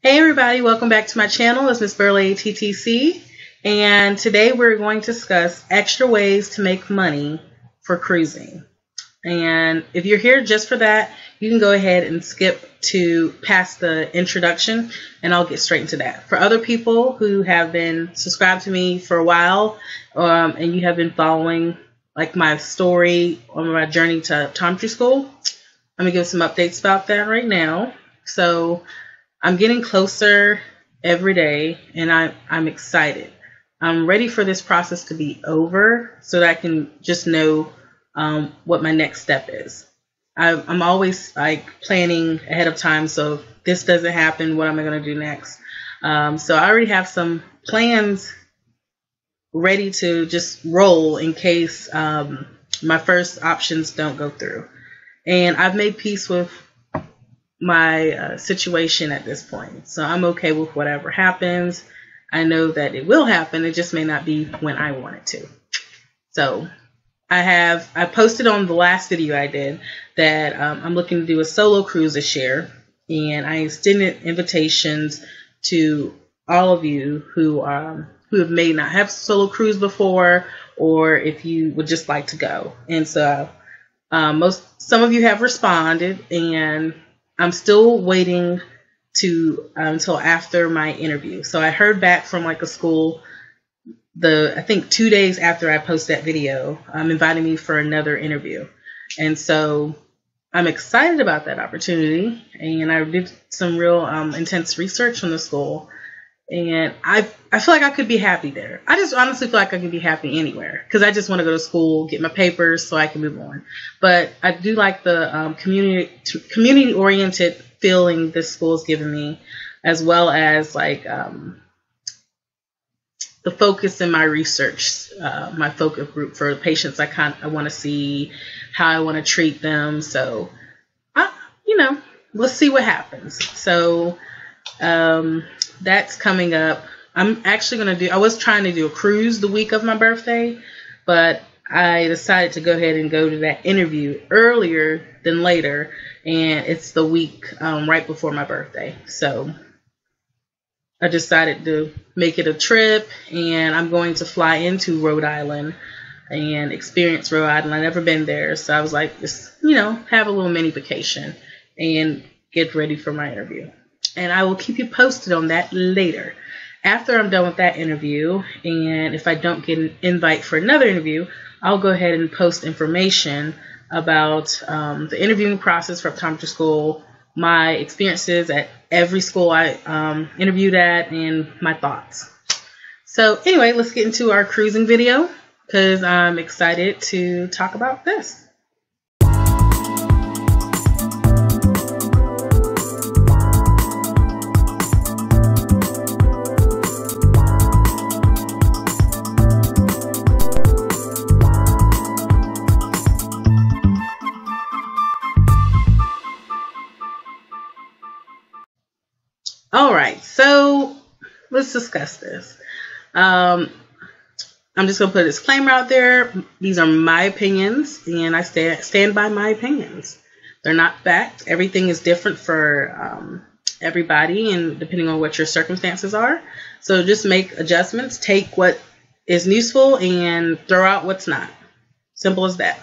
Hey everybody, welcome back to my channel. It's Miss Burley TTC, and today we're going to discuss extra ways to make money for cruising. And if you're here just for that, you can go ahead and skip to past the introduction and I'll get straight into that. For other people who have been subscribed to me for a while and you have been following like my story on my journey to optometry school, I'm going to give some updates about that right now. So I'm getting closer every day, and I'm excited. I'm ready for this process to be over so that I can just know what my next step is. I'm always like planning ahead of time, so if this doesn't happen, what am I going to do next? So I already have some plans ready to just roll in case my first options don't go through. And I've made peace with my situation at this point, so I'm okay with whatever happens. I know that it will happen, it just may not be when I want it to. So I posted on the last video I did that I'm looking to do a solo cruise this year, and I extended invitations to all of you who may not have solo cruise before, or if you would just like to go. And so some of you have responded, and I'm still waiting to until after my interview. So I heard back from like a school, I think 2 days after I posted that video, inviting me for another interview. And so I'm excited about that opportunity. And I did some real intense research on the school. And I feel like I could be happy there. I just honestly feel like I could be happy anywhere because I just want to go to school, get my papers so I can move on. But I do like the community-oriented feeling this school has given me, as well as like the focus in my research, my focus group for patients I want to see, how I want to treat them. So, let's see what happens. So, that's coming up. I'm actually I was trying to do a cruise the week of my birthday, but I decided to go ahead and go to that interview earlier than later, and it's the week right before my birthday. So I decided to make it a trip, and I'm going to fly into Rhode Island and experience Rhode Island. I've never been there, so I was like, just, have a little mini vacation and get ready for my interview. And I will keep you posted on that later. After I'm done with that interview, and if I don't get an invite for another interview, I'll go ahead and post information about the interviewing process for optometry school, my experiences at every school I interviewed at, and my thoughts. So anyway, let's get into our cruising video because I'm excited to talk about this. All right, so let's discuss this. I'm just going to put a disclaimer out there. These are my opinions, and I stand by my opinions. They're not fact. Everything is different for everybody, and depending on what your circumstances are. So just make adjustments. Take what is useful and throw out what's not. Simple as that.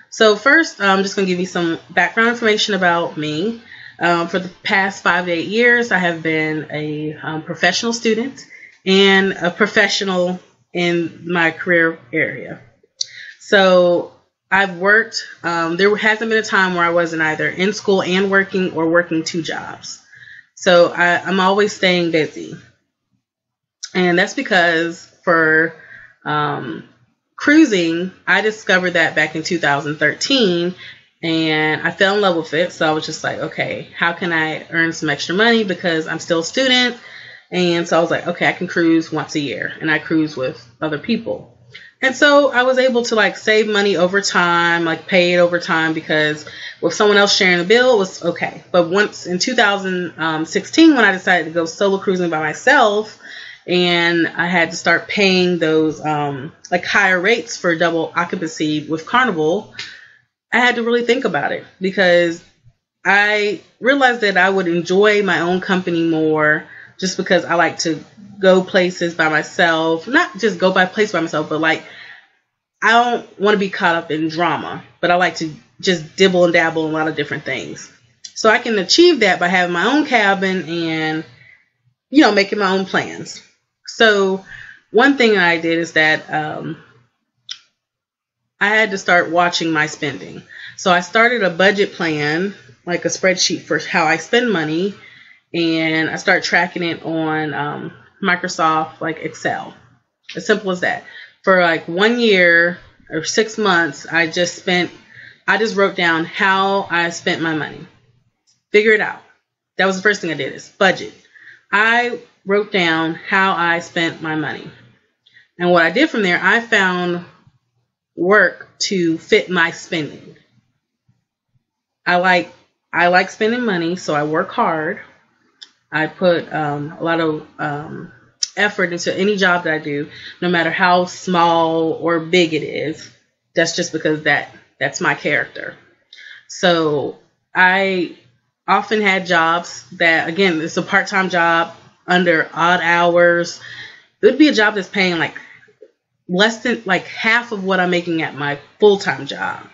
So first, I'm just going to give you some background information about me. For the past 5 to 8 years, I have been a professional student and a professional in my career area. So I've worked, there hasn't been a time where I wasn't either in school and working or working 2 jobs. So I'm always staying busy. And that's because for cruising, I discovered that back in 2013. And I fell in love with it. So I was just like, okay, how can I earn some extra money because I'm still a student? And so I was like, okay, I can cruise once a year. And I cruise with other people. And so I was able to like save money over time, like pay it over time, because with someone else sharing the bill, it was okay. But once in 2016, when I decided to go solo cruising by myself, and I had to start paying those like higher rates for double occupancy with Carnival, I had to really think about it because I realized that I would enjoy my own company more just because I like to go places by myself. Not just go by place by myself, but like I don't want to be caught up in drama, but I like to just dibble and dabble in a lot of different things. So I can achieve that by having my own cabin and, making my own plans. So one thing I did is that I had to start watching my spending. So I started a budget plan, like a spreadsheet for how I spend money, and I started tracking it on Microsoft, like Excel. As simple as that. For like 1 year or 6 months, I just wrote down how I spent my money. Figure it out. That was the first thing I did, is budget. I wrote down how I spent my money. And what I did from there, I found work to fit my spending. I like spending money, so I work hard. I put a lot of effort into any job that I do, no matter how small or big it is. That's just because that's my character. So I often had jobs that, again, it's a part-time job under odd hours. It would be a job that's paying like less than like half of what I'm making at my full-time job.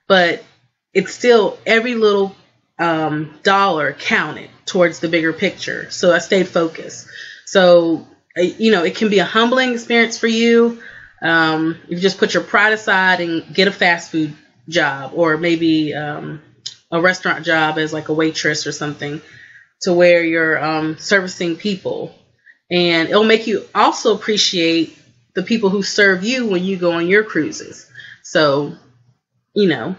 But it's still every little dollar counted towards the bigger picture. So I stayed focused. So, it can be a humbling experience for you. You just put your pride aside and get a fast food job, or maybe a restaurant job as like a waitress or something, to where you're servicing people. And it'll make you also appreciate the people who serve you when you go on your cruises. So, you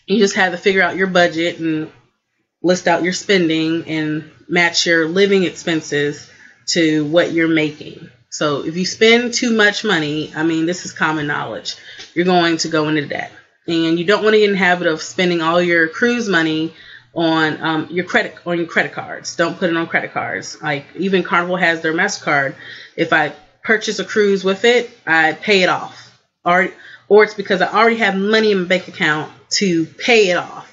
just have to figure out your budget and list out your spending and match your living expenses to what you're making. So if you spend too much money, this is common knowledge, you're going to go into debt. And you don't want to get in the habit of spending all your cruise money on your credit cards. Don't put it on credit cards. Like even Carnival has their MasterCard. If I purchase a cruise with it, I pay it off. Or it's because I already have money in my bank account to pay it off.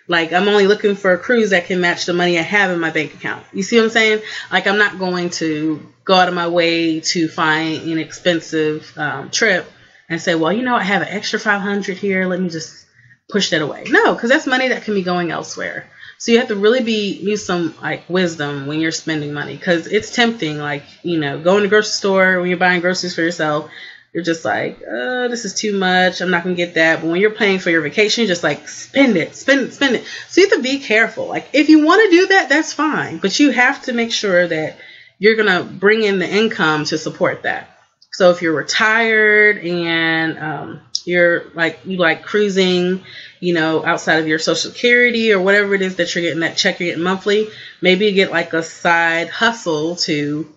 Like I'm only looking for a cruise that can match the money I have in my bank account. You see what I'm saying? Like I'm not going to go out of my way to find an expensive trip and say, well, I have an extra $500 here. Let me just push that away. No, because that's money that can be going elsewhere. So you have to really use some like wisdom when you're spending money, because it's tempting. Like, going to the grocery store when you're buying groceries for yourself. You're just like, this is too much. I'm not going to get that. But when you're paying for your vacation, you're just like, spend it. So you have to be careful. Like, if you want to do that, that's fine. But you have to make sure that you're going to bring in the income to support that. So if you're retired and you like cruising, outside of your Social Security or whatever it is that you're getting, that check you're getting monthly, maybe you get like a side hustle to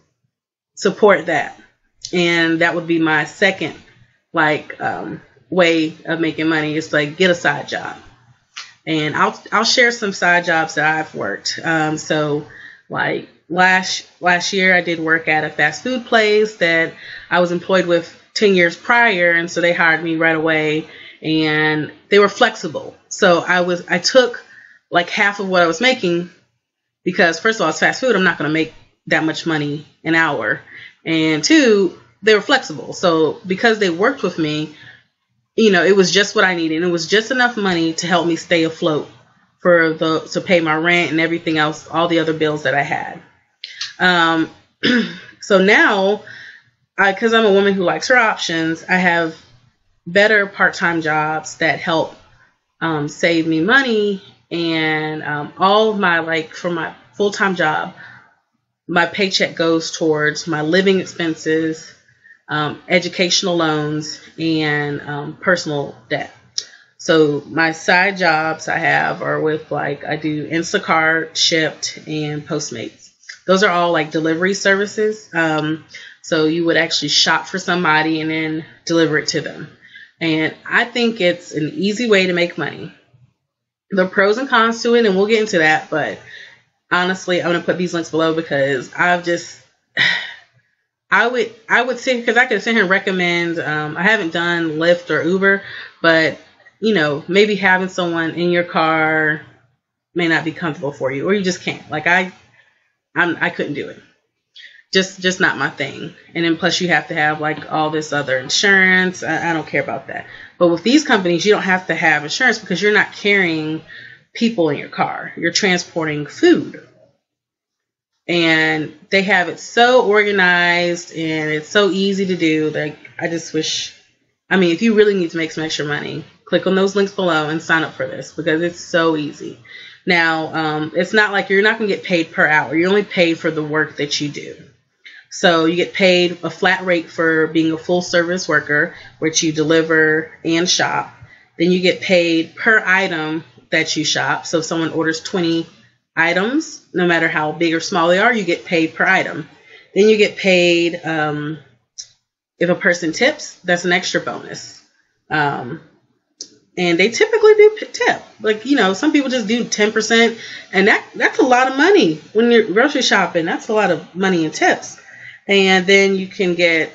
support that. And that would be my second way of making money, is like get a side job. And I'll share some side jobs that I've worked. So like last year I did work at a fast food place that I was employed with 10 years prior, and so they hired me right away, and they were flexible. So I took like half of what I was making, because first of all, it's fast food. I'm not going to make that much money an hour. And two, they were flexible. So because they worked with me, it was just what I needed. It was just enough money to help me stay afloat to pay my rent and everything else, all the other bills that I had. So now, because I'm a woman who likes her options, I have better part-time jobs that help save me money. And all of my, for my full-time job, my paycheck goes towards my living expenses, educational loans, and personal debt. So my side jobs I have are with I do Instacart, Shipped, and Postmates. Those are all like delivery services. So you would actually shop for somebody and then deliver it to them. And I think it's an easy way to make money. The pros and cons to it, and we'll get into that, but honestly, I'm going to put these links below, because I would sit, because I could sit here and recommend, I haven't done Lyft or Uber, but, maybe having someone in your car may not be comfortable for you, or you just can't. Like I couldn't do it. Just not my thing. And then plus you have to have like all this other insurance. I don't care about that. But with these companies, you don't have to have insurance because you're not carrying people in your car. You're transporting food. And they have it so organized and it's so easy to do. Like, I just wish, I mean, if you really need to make some extra money, click on those links below and sign up for this because it's so easy. Now, it's not like you're not going to get paid per hour. You're only paid for the work that you do. So you get paid a flat rate for being a full service worker, which you deliver and shop. Then you get paid per item that you shop. So if someone orders 20 items, no matter how big or small they are, you get paid per item. Then you get paid if a person tips, that's an extra bonus. And they typically do tip. Like, you know, some people just do 10%, and that's a lot of money when you're grocery shopping. That's a lot of money in tips. And then you can get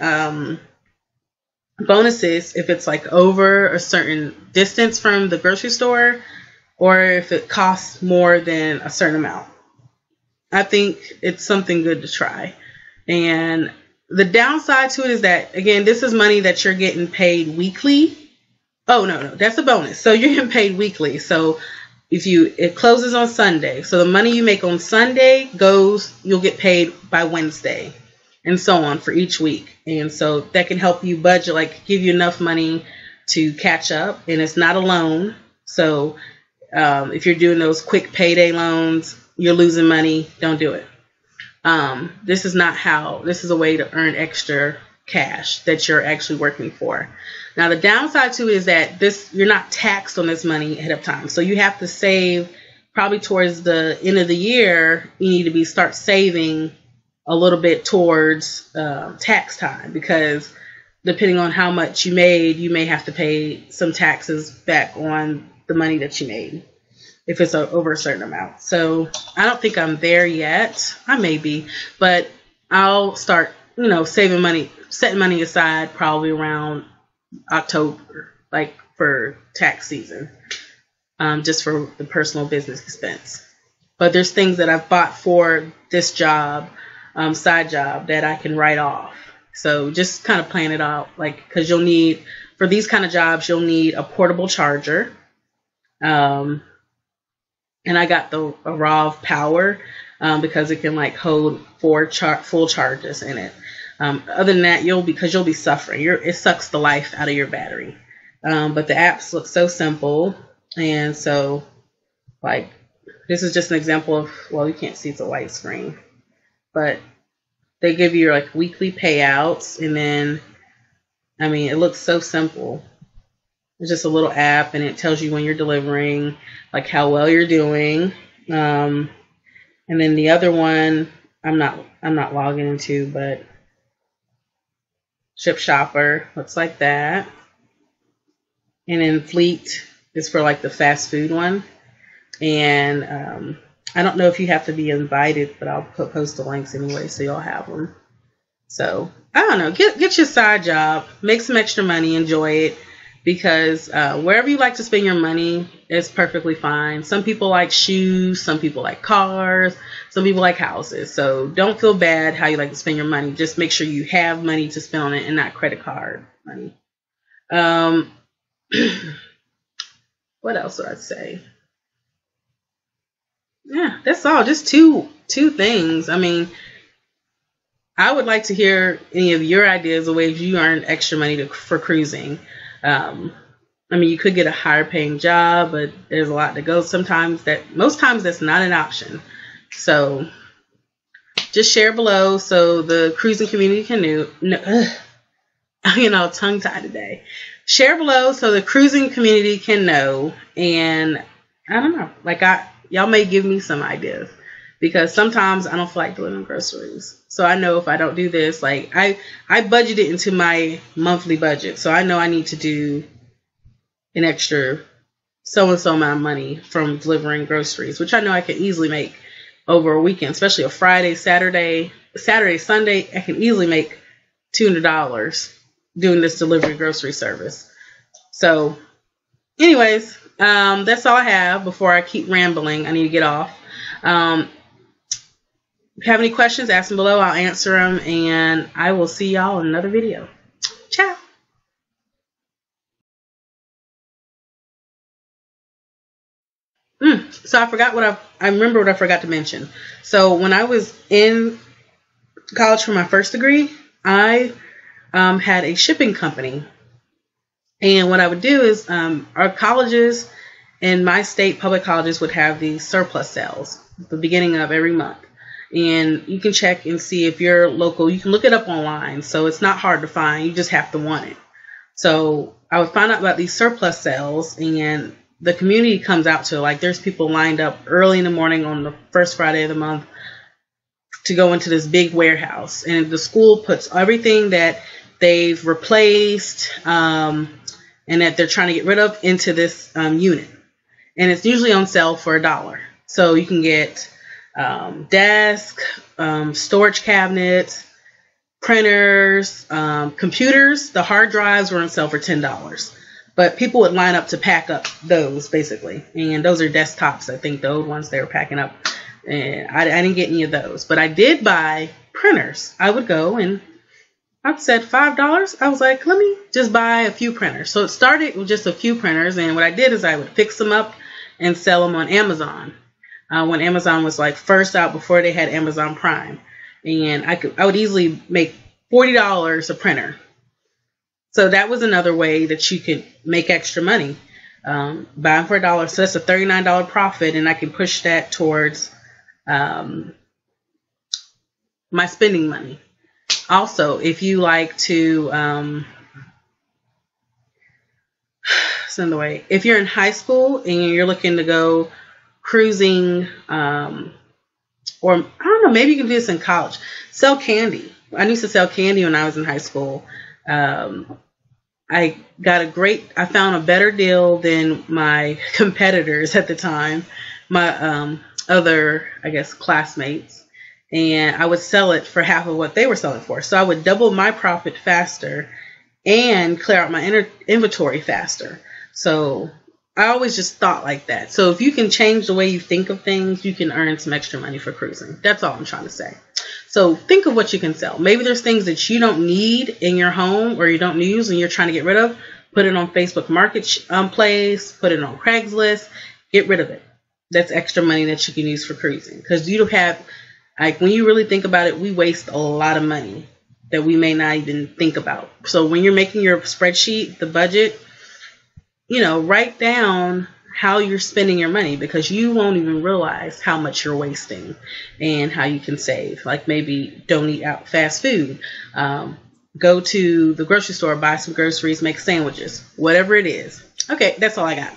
bonuses if it's like over a certain distance from the grocery store, or if it costs more than a certain amount. I think it's something good to try. And the downside to it is that, again, this is money that you're getting paid weekly. Oh, no, that's a bonus. So you're getting paid weekly. So it closes on Sunday. So the money you make on Sunday you'll get paid by Wednesday, and so on for each week. And so that can help you budget, like give you enough money to catch up. And it's not a loan. So if you're doing those quick payday loans, you're losing money, don't do it. This is a way to earn extra cash that you're actually working for. Now, the downside to it is that you're not taxed on this money ahead of time. So you have to save probably towards the end of the year. You need to start saving a little bit towards tax time, because depending on how much you made, you may have to pay some taxes back on the money that you made if it's over a certain amount. So I don't think I'm there yet. I may be, but I'll start, saving money, setting money aside probably around October, like for tax season, just for the personal business expense. But there's things that I've bought for this job, side job, that I can write off. So just kind of plan it out, because for these kind of jobs, you'll need a portable charger. And I got a raw power, because it can hold 4 full charges in it. Other than that, you'll be suffering. It sucks the life out of your battery. But the apps look so simple. And so this is just an example of, you can't see, it's a white screen, but they give you your weekly payouts. And then, it looks so simple. It's just a little app, and it tells you when you're delivering, how well you're doing. And then the other one, I'm not logging into, but Ship Shopper looks like that. And then Fleet is for the fast food one. And I don't know if you have to be invited, but I'll post the links anyway, so y'all have them. So I don't know, get your side job, make some extra money, enjoy it. Because wherever you like to spend your money is perfectly fine. Some people like shoes, some people like cars, some people like houses. So don't feel bad how you like to spend your money. Just make sure you have money to spend on it and not credit card money. What else would I say? Yeah, that's all. Just two things. I would like to hear any of your ideas of ways you earn extra money for cruising. You could get a higher paying job, but there's a lot to go. Most times that's not an option. So just share below so the cruising community can know. Tongue tied today. Share below so the cruising community can know. And I don't know, y'all may give me some ideas, because sometimes I don't feel like delivering groceries. So I know if I don't do this, I budgeted into my monthly budget. So I know I need to do an extra so-and-so amount of money from delivering groceries, which I know I can easily make over a weekend, especially a Friday, Saturday, Sunday. I can easily make $200 doing this delivery grocery service. So anyways, That's all I have before I keep rambling. I need to get off. If you have any questions, ask them below. I'll answer them, and I will see y'all in another video. Ciao. So I remember what I forgot to mention. So when I was in college for my first degree, I had a shipping company. And what I would do is our colleges in my state, public colleges, would have these surplus sales at the beginning of every month. And you can check and see if you're local. You can look it up online. So it's not hard to find. You just have to want it. So I would find out about these surplus sales, and the community comes out to, like, there's people lined up early in the morning on the first Friday of the month to go into this big warehouse. And the school puts everything that they've replaced and that they're trying to get rid of into this unit. And it's usually on sale for $1. So you can get desk, storage cabinets, printers, computers. The hard drives were on sale for $10. But people would line up to pack up those, basically. And those are desktops, I think, the old ones they were packing up. And I didn't get any of those. But I did buy printers. I would go and I said $5. I was like, let me just buy a few printers. So it started with just a few printers. And what I did is I would fix them up and sell them on Amazon. When Amazon was like first out, before they had Amazon Prime. And I would easily make $40 a printer. So that was another way that you could make extra money. Buying for $1. So that's a $39 profit, and I can push that towards my spending money. Also, if you like to send away, if you're in high school and you're looking to go cruising, or I don't know, maybe you can do this in college. Sell candy. I used to sell candy when I was in high school. I found a better deal than my competitors at the time, my other, I guess, classmates, and I would sell it for half of what they were selling for. So I would double my profit faster and clear out my inventory faster. So I always just thought like that. So if you can change the way you think of things, you can earn some extra money for cruising. That's all I'm trying to say. So think of what you can sell. Maybe there's things that you don't need in your home or you don't use and you're trying to get rid of. Put it on Facebook Marketplace. Put it on Craigslist. Get rid of it. That's extra money that you can use for cruising. Because you have, like, when you really think about it, we waste a lot of money that we may not even think about. So when you're making your spreadsheet, the budget, write down how you're spending your money, because you won't even realize how much you're wasting and how you can save. Like, maybe don't eat out fast food. Go to the grocery store, buy some groceries, make sandwiches, whatever it is. Okay, that's all I got.